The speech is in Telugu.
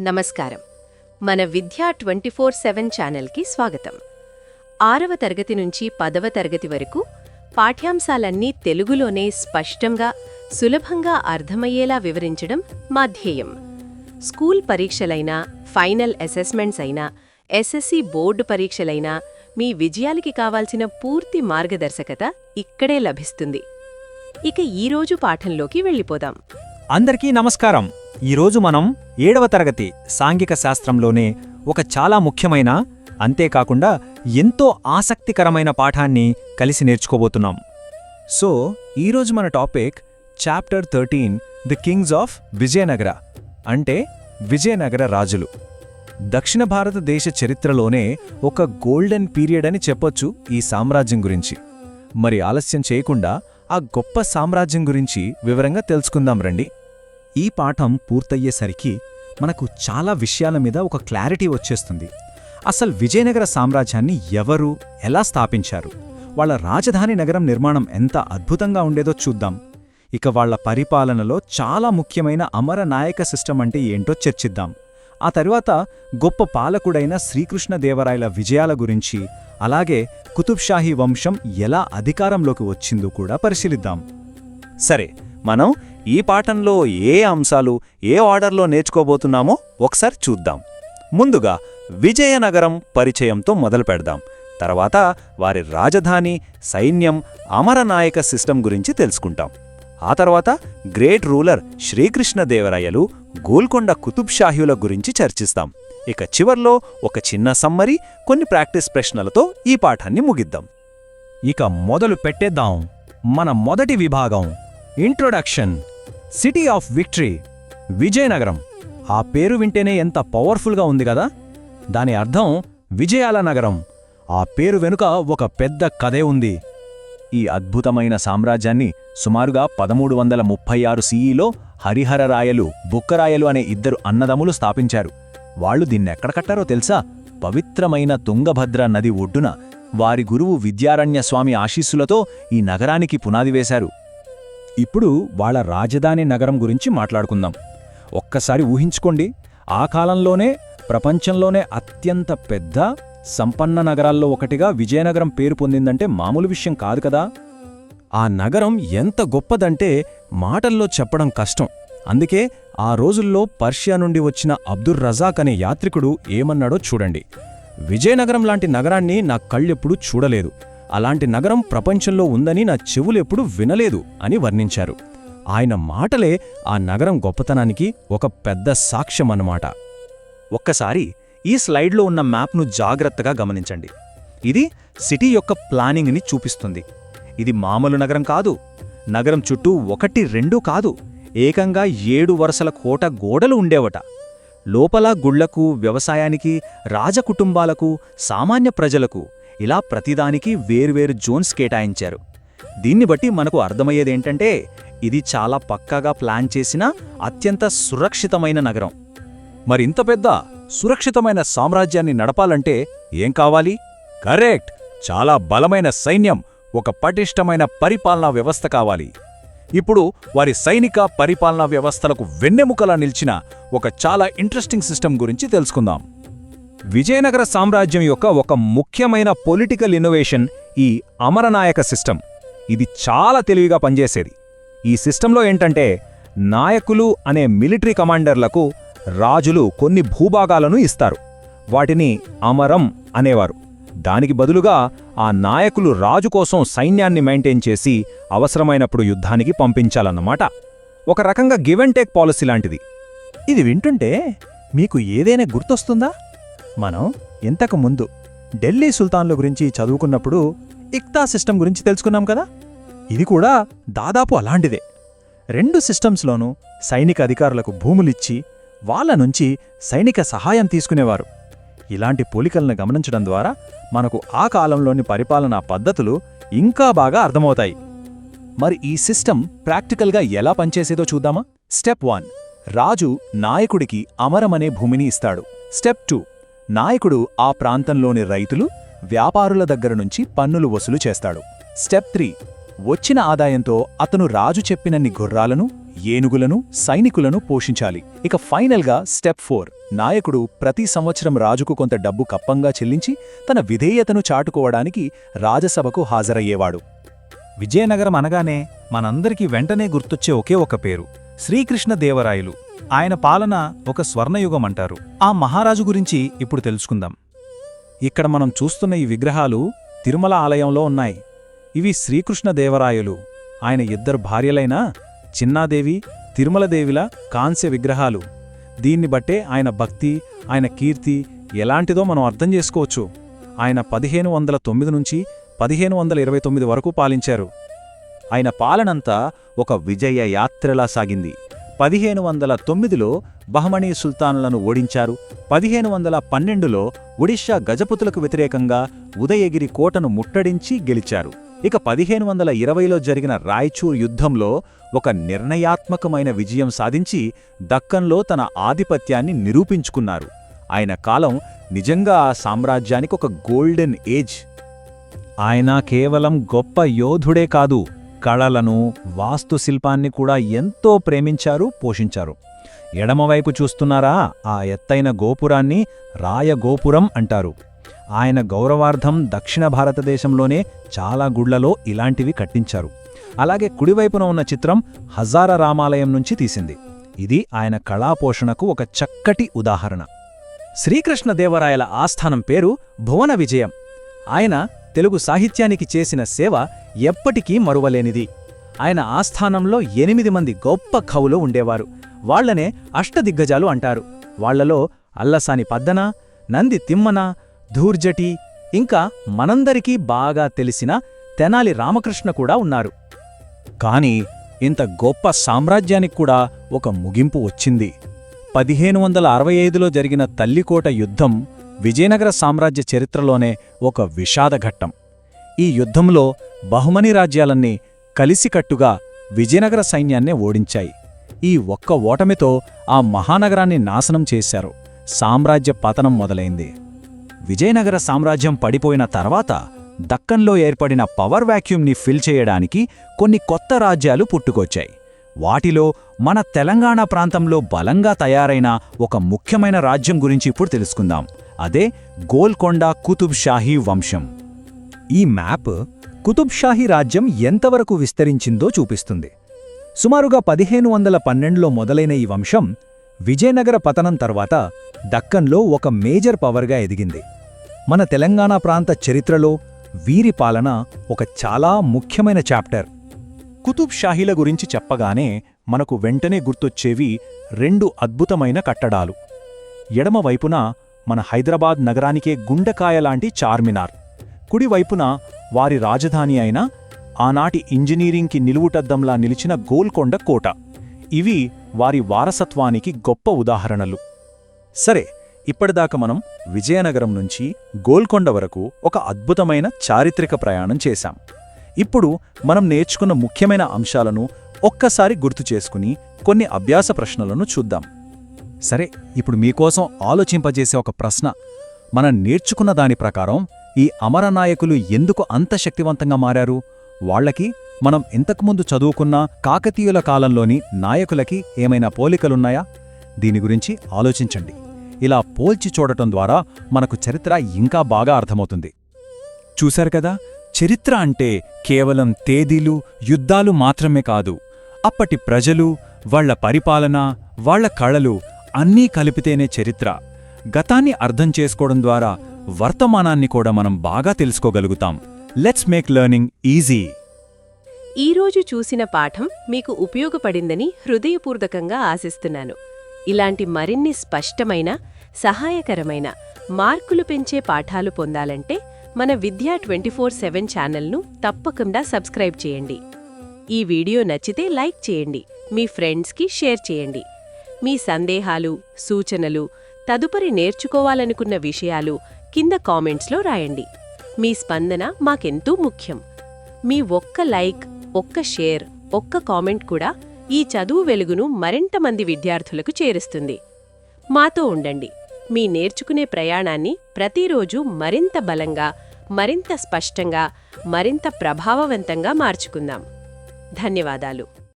నమస్కారం. మన విద్యా 24/7 ఛానల్కి స్వాగతం. 6వ తరగతి నుంచి 10వ తరగతి వరకు పాఠ్యాంశాలన్నీ తెలుగులోనే స్పష్టంగా, సులభంగా అర్థమయ్యేలా వివరించడం మా ధ్యేయం. స్కూల్ పరీక్షలైనా, ఫైనల్ అసెస్మెంట్స్ అయినా, ఎస్ఎస్సి బోర్డు పరీక్షలైనా మీ విజయాలకి కావాల్సిన పూర్తి మార్గదర్శకత ఇక్కడే లభిస్తుంది. ఇక ఈరోజు పాఠంలోకి వెళ్ళిపోదాం. అందరికీ నమస్కారం. ఈరోజు మనం 7వ తరగతి సాంఘిక శాస్త్రంలోనే ఒక చాలా ముఖ్యమైన, అంతేకాకుండా ఎంతో ఆసక్తికరమైన పాఠాన్ని కలిసి నేర్చుకోబోతున్నాం. సో ఈరోజు మన topic chapter 13 the Kings of Vijayanagara, అంటే విజయనగర రాజులు. దక్షిణ భారతదేశ చరిత్రలోనే ఒక గోల్డెన్ పీరియడ్ అని చెప్పొచ్చు ఈ సామ్రాజ్యం గురించి. మరి ఆలస్యం చేయకుండా ఆ గొప్ప సామ్రాజ్యం గురించి వివరంగా తెలుసుకుందాం రండి. ఈ పాఠం పూర్తయ్యేసరికి మనకు చాలా విషయాల మీద ఒక క్లారిటీ వచ్చేస్తుంది. అసలు విజయనగర సామ్రాజ్యాన్ని ఎవరు, ఎలా స్థాపించారు, వాళ్ళ రాజధాని నగరం నిర్మాణం ఎంత అద్భుతంగా ఉండేదో చూద్దాం. ఇక వాళ్ల పరిపాలనలో చాలా ముఖ్యమైన అమర నాయక సిస్టమ్ అంటే ఏంటో చర్చిద్దాం. ఆ తరువాత గొప్ప పాలకుడైన శ్రీకృష్ణదేవరాయల విజయాల గురించి, అలాగే కుతుబ్షాహీ వంశం ఎలా అధికారంలోకి వచ్చిందో కూడా పరిశీలిద్దాం. సరే, మనం ఈ పాఠంలో ఏ అంశాలు ఏ ఆర్డర్లో నేర్చుకోబోతున్నామో ఒకసారి చూద్దాం. ముందుగా విజయనగరం పరిచయంతో మొదలు పెడదాం. తర్వాత వారి రాజధాని, సైన్యం, అమరనాయక సిస్టమ్ గురించి తెలుసుకుంటాం. ఆ తర్వాత గ్రేట్ రూలర్ శ్రీకృష్ణదేవరాయలు, గోల్కొండ కుతుబ్షాహీల గురించి చర్చిస్తాం. ఇక చివర్లో ఒక చిన్న సమ్మరీ, కొన్ని ప్రాక్టీస్ ప్రశ్నలతో ఈ పాఠాన్ని ముగిద్దాం. ఇక మొదలు పెట్టేద్దాం. మన మొదటి విభాగం introduction. City of victory, Vizianagaram. ఆ పేరు వింటేనే ఎంత పవర్ఫుల్గా ఉంది కదా. దాని అర్థం విజయాల నగరం. ఆ పేరు వెనుక ఒక పెద్ద కథే ఉంది. ఈ అద్భుతమైన సామ్రాజ్యాన్ని సుమారుగా 1336 CEలో హరిహరరాయలు, బుక్కరాయలు అనే ఇద్దరు అన్నదమ్ములు స్థాపించారు. వాళ్లు దీన్నెక్కడ కట్టారో తెలుసా? పవిత్రమైన తుంగభద్ర నది ఒడ్డున వారి గురువు విద్యారణ్యస్వామి ఆశీస్సులతో ఈ నగరానికి పునాది వేశారు. ఇప్పుడు వాళ్ళ రాజధాని నగరం గురించి మాట్లాడుకుందాం. ఒక్కసారి ఊహించుకోండి, ఆ కాలంలోనే ప్రపంచంలోనే అత్యంత పెద్ద, సంపన్న నగరాల్లో ఒకటిగా విజయనగరం పేరు పొందిందంటే మామూలు విషయం కాదు కదా. ఆ నగరం ఎంత గొప్పదంటే మాటల్లో చెప్పడం కష్టం. అందుకే ఆ రోజుల్లో పర్షియా నుండి వచ్చిన అబ్దుర్ రజాక్ అనే యాత్రికుడు ఏమన్నాడో చూడండి. విజయనగరం లాంటి నగరాన్ని నా కళ్ళెప్పుడూ చూడలేదు, అలాంటి నగరం ప్రపంచంలో ఉందని నా చెవులెప్పుడూ వినలేదు అని వర్ణించారు. ఆయన మాటలే ఆ నగరం గొప్పతనానికి ఒక పెద్ద సాక్ష్యమన్నమాట. ఒక్కసారి ఈ స్లైడ్లో ఉన్న మ్యాప్ను జాగ్రత్తగా గమనించండి. ఇది సిటీ యొక్క ప్లానింగ్ని చూపిస్తుంది. ఇది మామూలు నగరం కాదు. నగరం చుట్టూ 1, 2 కాదు, ఏకంగా 7 వరుసల కోట గోడలు ఉండేవట. లోపల గుళ్లకు, వ్యవసాయానికి, రాజకుటుంబాలకు, సామాన్య ప్రజలకు ఇలా ప్రతిదానికి వేర్వేరు జోన్స్ కేటాయించారు. దీన్ని బట్టి మనకు అర్థమయ్యేదేంటంటే ఇది చాలా పక్కాగా ప్లాన్ చేసిన అత్యంత సురక్షితమైన నగరం. మరింత పెద్ద సురక్షితమైన సామ్రాజ్యాన్ని నడపాలంటే ఏం కావాలి? కరెక్ట్, చాలా బలమైన సైన్యం, ఒక పటిష్టమైన పరిపాలనా వ్యవస్థ కావాలి. ఇప్పుడు వారి సైనిక పరిపాలనా వ్యవస్థలకు వెన్నెముకలా నిలిచిన ఒక చాలా ఇంట్రెస్టింగ్ సిస్టమ్ గురించి తెలుసుకుందాం. విజయనగర సామ్రాజ్యం యొక్క ఒక ముఖ్యమైన పొలిటికల్ ఇన్నోవేషన్ ఈ అమరనాయక సిస్టమ్. ఇది చాలా తెలివిగా పనిచేసేది. ఈ సిస్టంలో ఏంటంటే, నాయకులు అనే మిలిటరీ కమాండర్లకు రాజులు కొన్ని భూభాగాలను ఇస్తారు. వాటిని అమరం అనేవారు. దానికి బదులుగా ఆ నాయకులు రాజు కోసం సైన్యాన్ని మెయింటైన్ చేసి అవసరమైనప్పుడు యుద్ధానికి పంపించాలన్నమాట. ఒక రకంగా గివ్ అండ్ టేక్ పాలసీ లాంటిది. ఇది వింటుంటే మీకు ఏదైనా గుర్తొస్తుందా? మనం ఇంతకు ముందు ఢిల్లీ సుల్తాన్ల గురించి చదువుకున్నప్పుడు ఇక్తా సిస్టమ్ గురించి తెలుసుకున్నాం కదా. ఇది కూడా దాదాపు అలాంటిదే. 2 సిస్టమ్స్లోనూ సైనిక అధికారులకు భూములిచ్చి వాళ్ళ నుంచి సైనిక సహాయం తీసుకునేవారు. ఇలాంటి పోలికలను గమనించడం ద్వారా మనకు ఆ కాలంలోని పరిపాలనా పద్ధతులు ఇంకా బాగా అర్థమవుతాయి. మరి ఈ సిస్టమ్ ప్రాక్టికల్గా ఎలా పనిచేసేదో చూద్దామా? స్టెప్ 1, రాజు నాయకుడికి అమరమనే భూమిని ఇస్తాడు. స్టెప్ 2, నాయకుడు ఆ ప్రాంతంలోని రైతులు, వ్యాపారుల దగ్గర నుంచి పన్నులు వసూలు చేస్తాడు. స్టెప్ 3, వచ్చిన ఆదాయంతో అతను రాజు చెప్పినన్ని గుర్రాలను, ఏనుగులను, సైనికులను పోషించాలి. ఇక ఫైనల్గా స్టెప్ 4, నాయకుడు ప్రతి సంవత్సరం రాజుకు కొంత డబ్బు కప్పంగా చెల్లించి తన విధేయతను చాటుకోవడానికి రాజసభకు హాజరయ్యేవాడు. విజయనగరం అనగానే మనందరికీ వెంటనే గుర్తొచ్చే ఒకే ఒక పేరు, శ్రీకృష్ణదేవరాయలు. ఆయన పాలన ఒక స్వర్ణయుగమంటారు. ఆ మహారాజు గురించి ఇప్పుడు తెలుసుకుందాం. ఇక్కడ మనం చూస్తున్న ఈ విగ్రహాలు తిరుమల ఆలయంలో ఉన్నాయి. ఇవి శ్రీకృష్ణదేవరాయలు, ఆయన ఇద్దరు భార్యలైన చిన్నాదేవి, తిరుమలదేవిల కాంస్య విగ్రహాలు. దీన్ని బట్టే ఆయన భక్తి, ఆయన కీర్తి ఎలాంటిదో మనం అర్థం చేసుకోవచ్చు. ఆయన 1509 నుంచి 1529 వరకు పాలించారు. ఆయన పాలనంతా ఒక విజయ యాత్రలా సాగింది. 1509లో బహమనీ సుల్తానులను ఓడించారు. 1512లో ఒడిషా గజపతులకు వ్యతిరేకంగా ఉదయగిరి కోటను ముట్టడించి గెలిచారు. ఇక 1520లో జరిగిన రాయచూర్ యుద్ధంలో ఒక నిర్ణయాత్మకమైన విజయం సాధించి దక్కన్లో తన ఆధిపత్యాన్ని నిరూపించుకున్నారు. ఆయన కాలం నిజంగా ఆ సామ్రాజ్యానికి ఒక గోల్డెన్ ఏజ్. ఆయన కేవలం గొప్ప యోధుడే కాదు, కళలను, వాస్తుశిల్పాన్ని కూడా ఎంతో ప్రేమించారు, పోషించారు. ఎడమవైపు చూస్తున్నారా, ఆ ఎత్తైన గోపురాన్ని రాయగోపురం అంటారు. ఆయన గౌరవార్థం దక్షిణ భారతదేశంలోనే చాలా గుళ్లలో ఇలాంటివి కట్టించారు. అలాగే కుడివైపున ఉన్న చిత్రం హజార రామాలయం నుంచి తీసింది. ఇది ఆయన కళాపోషణకు ఒక చక్కటి ఉదాహరణ. శ్రీకృష్ణదేవరాయల ఆస్థానం పేరు భువన విజయం. ఆయన తెలుగు సాహిత్యానికి చేసిన సేవ ఎప్పటికీ మరువలేనిది. ఆయన ఆస్థానంలో 8 మంది గొప్ప కవులు ఉండేవారు. వాళ్లనే అష్టదిగ్గజాలు అంటారు. వాళ్లలో అల్లసాని పద్దన, నంది తిమ్మన, ధూర్జటి, ఇంకా మనందరికీ బాగా తెలిసిన తెనాలి రామకృష్ణ కూడా ఉన్నారు. కాని ఇంత గొప్ప సామ్రాజ్యానికి కూడా ఒక ముగింపు వచ్చింది. 1565లో జరిగిన తల్లికోట యుద్ధం విజయనగర సామ్రాజ్య చరిత్రలోనే ఒక విషాదఘట్టం. ఈ యుద్ధంలో బహుమనీ రాజ్యాలన్నీ కలిసికట్టుగా విజయనగర సైన్యాన్నే ఓడించాయి. ఈ ఒక్క ఓటమితో ఆ మహానగరాన్ని నాశనం చేశారు. సామ్రాజ్య పతనం మొదలైంది. విజయనగర సామ్రాజ్యం పడిపోయిన తర్వాత దక్కన్లో ఏర్పడిన పవర్ వాక్యూమ్ని ఫిల్ చేయడానికి కొన్ని కొత్త రాజ్యాలు పుట్టుకొచ్చాయి. వాటిలో మన తెలంగాణ ప్రాంతంలో బలంగా తయారైన ఒక ముఖ్యమైన రాజ్యం గురించి ఇప్పుడు తెలుసుకుందాం. అదే గోల్కొండ కుతుబ్ షాహీ వంశం. ఈ మ్యాప్ కుతుబ్ షాహీ రాజ్యం ఎంతవరకు విస్తరించిందో చూపిస్తుంది. సుమారుగా 1512లో మొదలైన ఈ వంశం విజయనగర పతనం తర్వాత దక్కన్లో ఒక మేజర్ పవర్గా ఎదిగింది. మన తెలంగాణ ప్రాంత చరిత్రలో వీరి పాలన ఒక చాలా ముఖ్యమైన చాప్టర్. కుతుబ్ షాహీల గురించి చెప్పగానే మనకు వెంటనే గుర్తొచ్చేవి 2 అద్భుతమైన కట్టడాలు. ఎడమవైపున మన హైదరాబాద్ నగరానికే గుండెకాయలాంటి చార్మినార్, కుడివైపున వారి రాజధాని అయిన ఆనాటి ఇంజనీరింగ్కి నిలువుటద్దంలా నిలిచిన గోల్కొండ కోట. ఇవి వారి వారసత్వానికి గొప్ప ఉదాహరణలు. సరే, ఇప్పటిదాకా మనం విజయనగరం నుంచి గోల్కొండ వరకు ఒక అద్భుతమైన చారిత్రక ప్రయాణం చేశాం. ఇప్పుడు మనం నేర్చుకున్న ముఖ్యమైన అంశాలను ఒక్కసారి గుర్తు చేసుకుని కొన్ని అభ్యాస ప్రశ్నలను చూద్దాం. సరే, ఇప్పుడు మీకోసం ఆలోచింపజేసే ఒక ప్రశ్న. మనం నేర్చుకున్న దాని ప్రకారం ఈ అమరనాయకులు ఎందుకు అంత శక్తివంతంగా మారారు? వాళ్లకి మనం ఇంతకుముందు చదువుకున్న కాకతీయుల కాలంలోని నాయకులకి ఏమైనా పోలికలున్నాయా? దీని గురించి ఆలోచించండి. ఇలా పోల్చి చూడటం ద్వారా మనకు చరిత్ర ఇంకా బాగా అర్థమవుతుంది. చూశారు కదా, చరిత్ర అంటే కేవలం తేదీలు, యుద్ధాలు మాత్రమే కాదు. అప్పటి ప్రజలు, వాళ్ల పరిపాలన, వాళ్ల కళలు అన్నీ కలిపితేనే చరిత్ర. గతాన్ని అర్థం చేసుకోవడం ద్వారా వర్తమానాన్ని కూడా మనం బాగా తెలుసుకోగలుగుతాం. Let's make learning easy. ఈరోజు చూసిన పాఠం మీకు ఉపయోగపడిందని హృదయపూర్వకంగా ఆశిస్తున్నాను. ఇలాంటి మరిన్ని స్పష్టమైన, సహాయకరమైన, మార్కులు పెంచే పాఠాలు పొందాలంటే మన విద్యా 24/7 ఛానల్ను తప్పకుండా సబ్స్క్రైబ్ చేయండి. ఈ వీడియో నచ్చితే లైక్ చేయండి, మీ ఫ్రెండ్స్కి షేర్ చేయండి. మీ సందేహాలు, సూచనలు, తదుపరి నేర్చుకోవాలనుకున్న విషయాలు కింద కామెంట్స్లో రాయండి. మీ స్పందన మాకెంతో ముఖ్యం. మీ ఒక్క లైక్, ఒక్క షేర్, ఒక్క కామెంట్ కూడా ఈ చదువు వెలుగును మరింత మంది విద్యార్థులకు చేరుస్తుంది. మాతో ఉండండి. మీ నేర్చుకునే ప్రయాణాన్ని ప్రతిరోజు మరింత బలంగా, మరింత స్పష్టంగా మరింత ప్రభావవంతంగా మార్చుకుందాం. ధన్యవాదాలు.